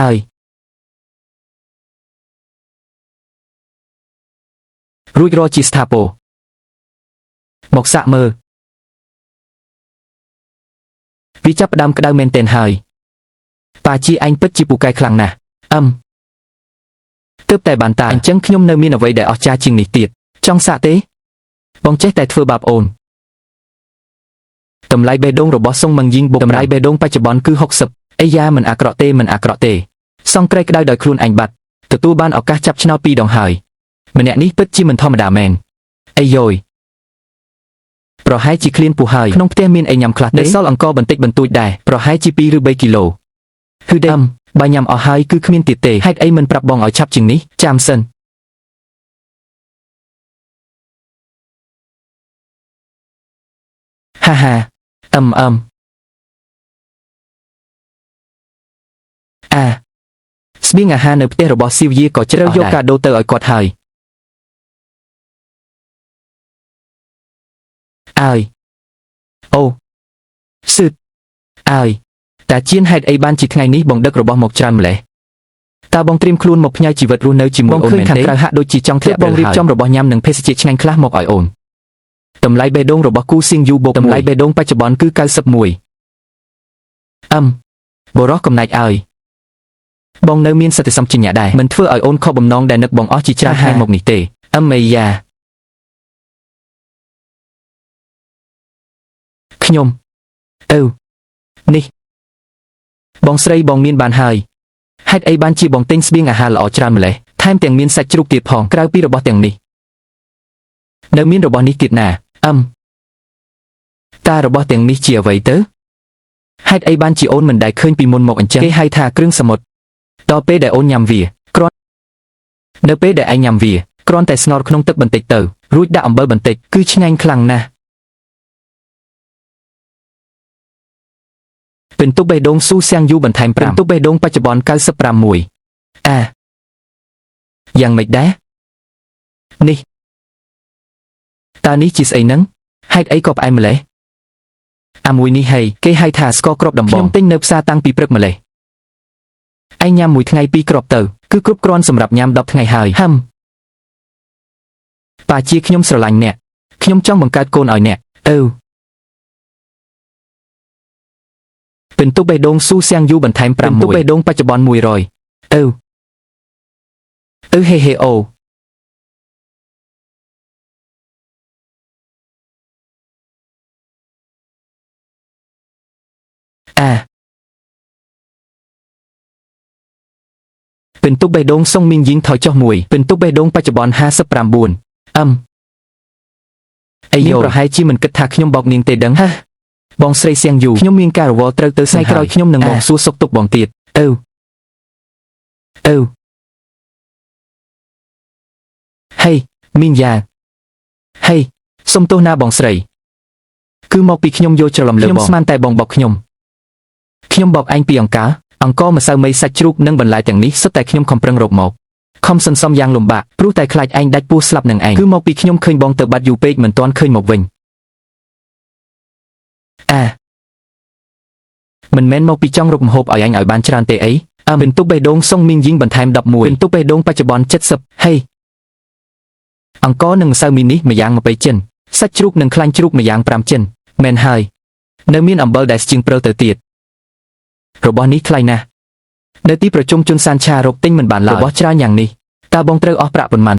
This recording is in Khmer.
ើយរួចរកជាស្ថាពរមកសាក់មើលវាចាប់ផ្ដើមក្តៅមែនទែនហើយប៉ាជាឯងពិតជាពូកែខ្លាំងណាស់ទើបតែបានតាអញ្ចឹងខ្ញុំនៅមានអ្វីដែលអស្ចារ្យជាងនេះទៀតចង់សាក់ទេបងចេះតែធ្វើបាបអូនតម្លៃបេះដូងរបស់សុងម៉ឹងយីងបុកតម្លៃបេះដូងបច្ចុប្បន្នគឺ60អីយ៉ាមិនអាក្រក់ទេមិនអាក្រក់ទេសង់ក្រេកក្តៅដោយខ្លួនឯងបាត់ទទួលបានឱកាសចាប់ឆ្នោត2 ដងហើយម្នាក់នេះពិតជាមិនធម្មតាមែនអីយ៉យប្រហែលជាឃ្លានពោះហើយក្នុងផ្ទះមានអីញ៉ាំខ្លះទេសល់អង្គបន្តិចបន្តួចដែរប្រហែលជា2 ឬ 3 គីឡូគឺដើមបើញ៉ាំអស់ហើយគឺគ្មានទៀតទេហេតុអីមិនប្រាប់បងឲ្យឆាប់ជាងនេះចាំសិនហាហាស្បៀងអាហារនៅផ្ទះរបស់ស៊ីវយាក៏ជ្រើសយកកាដូទៅឲ្យគាត់ហើយអើយអូស៊ឺតអើយតាជៀនហេតុអីបានជាថ្ងៃនេះបងដឹករបស់មកច្រើនម្លេះតើបងត្រៀមខ្លួនមកផ្ញើជីវិតរស់នៅជាមួយអូនមែនទេខាងក្រៅហាក់ដូចជាចង់ធ្លាក់បងរៀបចំរបស់ញ៉ាំនិងភេសជ្ជៈឆ្ងាញ់ខ្លះមកឲ្យអូនតម្លៃបេះដូងរបស់គូសៀងយូបូកតម្លៃបេះដូងបច្ចុប្បន្នគឺ91បរោះកំណាច់អើយបងនៅមានសតិសម្បជញ្ញៈដែរមិនធ្វើឲ្យអូនខកបំណងដែលនឹកបងអស់ជាច្រើនថ្ងៃមកនេះទេមេយ៉ាខ្ញុំនេះបងស្រីបងមានបានហើយហេតុអីបានជាបងទិញស្បៀងអាហារល្អច្រើនម្លេះថែមទាំងមានសាច់ជ្រូកទៀតផងក្រៅពីរបស់ទាំងនេះនៅមានរបស់នេះទៀតណាតើរបស់ទាំងនេះជាអ្វីទៅហេតុអីបានជាអូនមិនដែលឃើញពីមុនមកអញ្ចឹងគេហៅថាគ្រឿងសមុទ្រដល់ពេលដែលអូនញ៉ាំវាគ្រាន់នៅពេលដែលឯងញ៉ាំវាគ្រាន់តែស្ងោរក្នុងទឹកបន្តិចទៅរួចដាក់អំបិលបន្តិចគឺឆ្ងាញ់ខ្លាំងណាស់ពិន្ទុបេះដូងស៊ូសៀងយូបន្ថែម5ពិន្ទុបេះដូងបច្ចុប្បន្ន96យ៉ាងម៉េចដែរនេះតើនេះជាស្អីហ្នឹងហេតុអីក៏ផ្អែមម្លេះមួយនេះហីគេហៅថាស្ករគ្រាប់ដំបងខ្ញុំទិញនៅផ្សារតាំងពីព្រឹកម្លេះឯងញ៉ាំមួយថ្ងៃ2 គ្រាប់ទៅគឺគ្រប់គ្រាន់សម្រាប់ញ៉ាំ10 ថ្ងៃហើយប៉ាជាខ្ញុំស្រឡាញ់អ្នកខ្ញុំចង់បង្កើតកូនឲ្យអ្នកពិន្ទុបេះដូងស៊ូសៀងយូបន្ថែម5ពិន្ទុបេះដូងបច្ចុប្បន្ន100ហេអូពិន្ទុបេះដូងសុងមីងយីងថយចុះ1ពិន្ទុបេះដូងបច្ចុប្បន្ន59អីយ៉ូប្រហែលជាមិនគិតថាខ្ញុំបោកនាងទេដឹងបងស្រីសៀងយូខ្ញុំមានការរវល់ត្រូវទៅថ្ងៃក្រោយខ្ញុំនឹងមកសួរសុខទុក្ខបងទៀតហេមីងយ៉ាហេសុំទោសណាបងស្រីគឺមកពីខ្ញុំយកច្រឡំលើបងខ្ញុំស្មានតែបងបោកខ្ញុំបោកឯងពីអង្ករម្សៅមីសាច់ជ្រូកនិងបន្លែទាំងនេះសុទ្ធតែខ្ញុំខំប្រឹងរកមកខំសន្សំយ៉ាងលំបាកព្រោះតែខ្លាចឯងដាច់ពោះស្លាប់នឹងឯងគឺមកពីខ្ញុំឃើញបងទៅបាត់យូរពេកមិនទាន់ឃើញមកវិញមិនមែនមកពីចង់រកម្ហូបឲ្យអញឲ្យបានច្រើនទេអីពិន្ទុបេះដូងសុងមីងយីងបន្ថែម11ពិន្ទុបេះដូងបច្ចុប្បន្ន70ហេអង្ករនិងម្សៅមីនេះម្យ៉ាង20ចិនសាច់ជ្រូកនិងខ្លាញ់ជ្រូកម្យ៉ាង5ចិនមែនហើយនៅមានអំបិលដែលស្ជៀងព្រើទៅទៀតរបស់នេះថ្លៃណាស់នៅទីប្រជុំជនសានឆារកទិញមិនបានឡើយរបស់ច្រើនយ៉ាងនេះតើបងត្រូវអស់ប្រាក់ប៉ុន្មាន